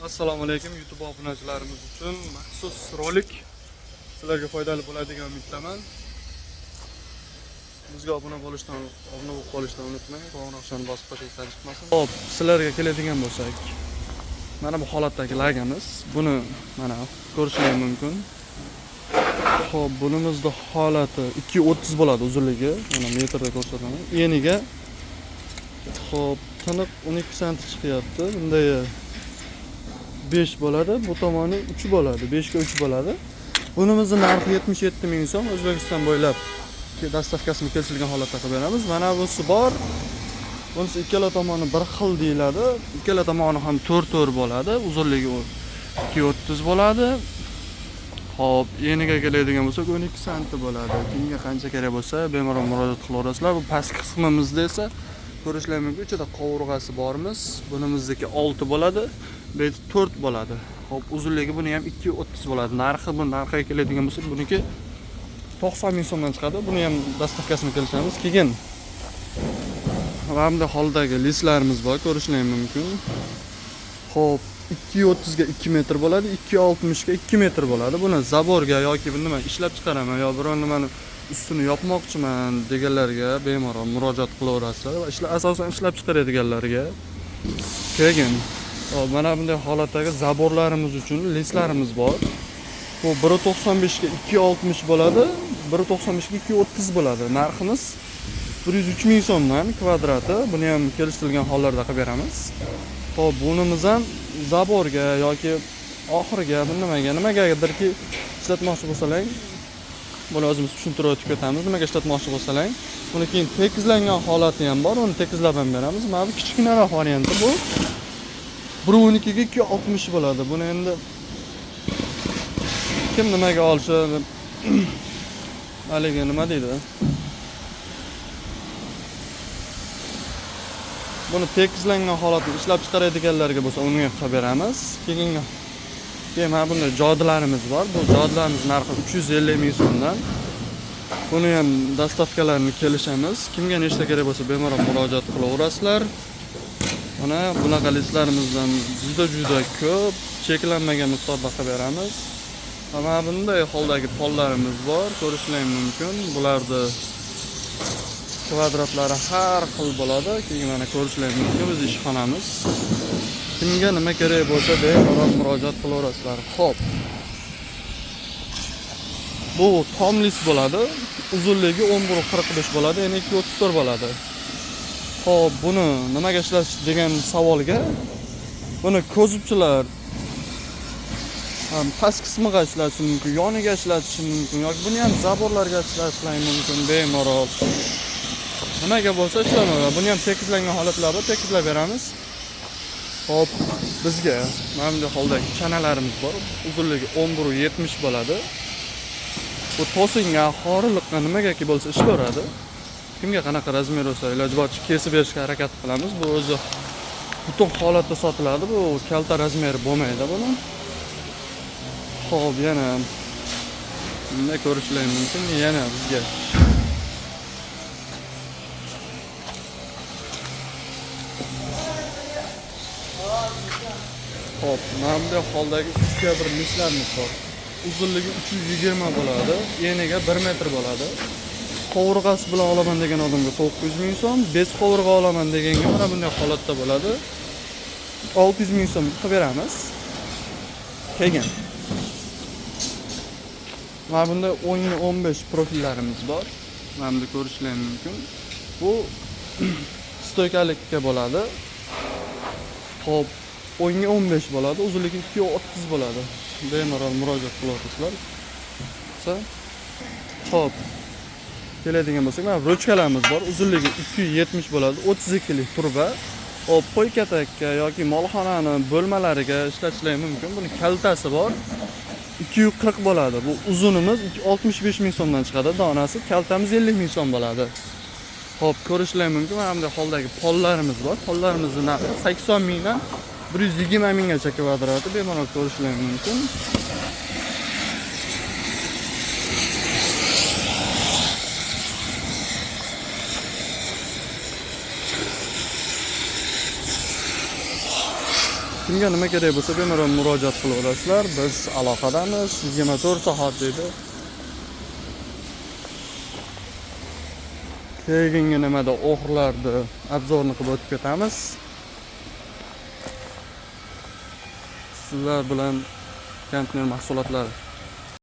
Assalomu alaykum YouTube obunachilarimiz uchun maxsus rolik sizlarga foydali bo'ladigan umiddaman. Bizga obuna bo'lib qolishdan unutmang. Qo'ng'iroqchani bosib qo'yishdan chiqmasin. Xo'p, sizlarga keladigan bo'lsak, mana bu holatdagi lagamiz. Buni mana ko'rishingiz mumkin. Xo'p, bunimizda holati 2.30 bo'ladi uzunligi. Mana metrda ko'rsataman. Eniga xo'p, tiniq 12 sm chiqyapti. Bunday 5 bo'ladi, bu tomoni 3 bo'ladi, 5 ga 3 bo'ladi. Bunimizning narxi 77 ming so'm. O'zbekiston bo'ylab dastavkasini keltirilgan holatda qilib beramiz. Mana bunisi bor. Bunisi ikkala tomoni bir xil deyiladi. Ikkala tomoni ham 4 bo'ladi. Uzunligi 2.30 bo'ladi. Xo'p, eniga keladigan bo'lsak 12 sm bo'ladi. Kimga qancha kerak bo'lsa, bemalol murojaat qilaverasizlar. Bu pastki qismimizda esa ko'rishingiz mumkin, ichida qovurg'asi bormiz. Bunimizniki 6 bo'ladi, bu yerda 4 bo'ladi. Xo'p, uzunligi buni ham 2.30 bo'ladi. Narxiga keladigan bo'lsak, buniki 90 ming so'mdan chiqadi. Buni ham dastavkasini keltiramiz. Keyin mana holdagi listlarimiz bor, ko'rishingiz mumkin. Xo'p, 2.30 ga 2 metr bo'ladi, 2.60 ga 2 metr bo'ladi. Buni zaborga yoki nima ishlab chiqaraman yo biron nimani ustini yopmoqchiman deganlarga bemalol murojaat qilaverasizlar va asosan ishlab chiqaradiganlarga. Keyin mana bunday holatdagi zaborlarimiz uchun listlarimiz bor. Bu 1.95 ga 2.60 bo'ladi, 1.95 ga 2.30 bo'ladi. Narximiz 103 ming so'mdan kvadrati. Buni ham kelishtirilgan hollarda qilib beramiz. Xo'p, bunimiz ham zaborga yoki oxiriga nimagadirki ishlatmoqchi bo'lsalar, buni o'zimiz tushuntirib o'tib ketamiz. Nimaga ishlatmoqchi bo'lsalar, buni keyin tekislangan holati ham bor, uni tekislab ham beramiz. Mana bu kichkinaroq varianti bu. 1.12 ga 2.60 bo'ladi. Buni endi kim nimaga olishi haligi nima deydi? Buni tekislangan holatda ishlab chiqaradiganlarga bo'lsa, uni ham qilib beramiz. Keyin mana bunday jodilarimiz bor. Bu jodilarimiz narxi 350 ming so'mdan. Buni ham dastavkalarini kelishamiz. Kimga nechta kerak bo'lsa, bemalol murojaat qilaverasizlar. Mana bunaqa listlarimizdan juda ko'p, cheklanmagan miqdorda qilib beramiz. Mana bunday holdagi pollarimiz bor, ko'rishingiz mumkin. Bularda kvadratlari har xil bo'ladi. Keyin mana ko'rishingiz mumkin biz ishxonamiz. Kimga nima kerak bo'lsa, bemalol murojaat qilaverasizlar. Xo'p. Bu tom list bo'ladi. Uzunligi 11.45 bo'ladi, yana 2.34 bo'ladi. Xo'p, buni nimaga ishlash degan savolga, buni ko'zibchilar past qismiga ishlatish mumkin, yoniga ishlatish mumkin yoki buni ham zaborlarga ishlatish mumkin bemalol. Nimaga bo'lsa ishlanaveradi. Buni ham tekislangan holatlarda tekislab beramiz. Xo'p, bizga mana bunday holdagi chanalarimiz bor. Uzunligi 11.70 bo'ladi. Bu to'singa, xorilikqa nimagaki bo'lsa ishlaveradi. Kimga qanaqa razmer bo'lsa, iloji boricha kesib berishga harakat qilamiz. Bu o'zi butun holatda sotiladi. Bu kalta razmeri bo'lmaydi buni. Xo'p, yana bunday ko'rishingiz mumkin. Yana bizga Xo'p, mana bunday holdagi 3 ga 1 listlarimiz bor. Uzunligi 320 bo'ladi, eniga 1 metr bo'ladi. Qovurg'asi bilan olaman degan odamga 900 ming so'm, bez qovurg'a olaman deganga mana bunday holatda bo'ladi. 600 ming so'm qilib beramiz. Keyin mana bunday 10 ga 15 profillarimiz bor. Mana bunda ko'rishingiz mumkin. Bu stoykalikka bo'ladi. Xo'p, 10 ga 15 bo'ladi, uzunligi 2.30 bo'ladi. Bemalol murojaat qilaverasizlar. Xo'p, keladigan bo'lsak, mana rochkalarimiz bor. Uzunligi 270 bo'ladi, 32 lik turba. Hop, qo'y katakka yoki molxonani bo'lmalariga ishlatishingiz mumkin. Buni kaltasi bor. 240 bo'ladi. Bu uzunimiz 65 ming so'mdan chiqadi, donasi. Kaltamiz 50 ming so'm bo'ladi. Hop, ko'rishingiz mumkin. Mana bunday holdagi pollarimiz bor. Pollarimizning narxi 80 mingdan 120 minggacha kvadrati, bemalol ko'rishingiz mumkin. Kimga nima kerak bo'lsa bemalol murojaat qilaverasizlar. Biz aloqadamiz. 24 soat deydi. Keyingi nimada oxirlarda obzorni qilib o'tib ketamiz. Sizlar bilan konteyner mahsulotlari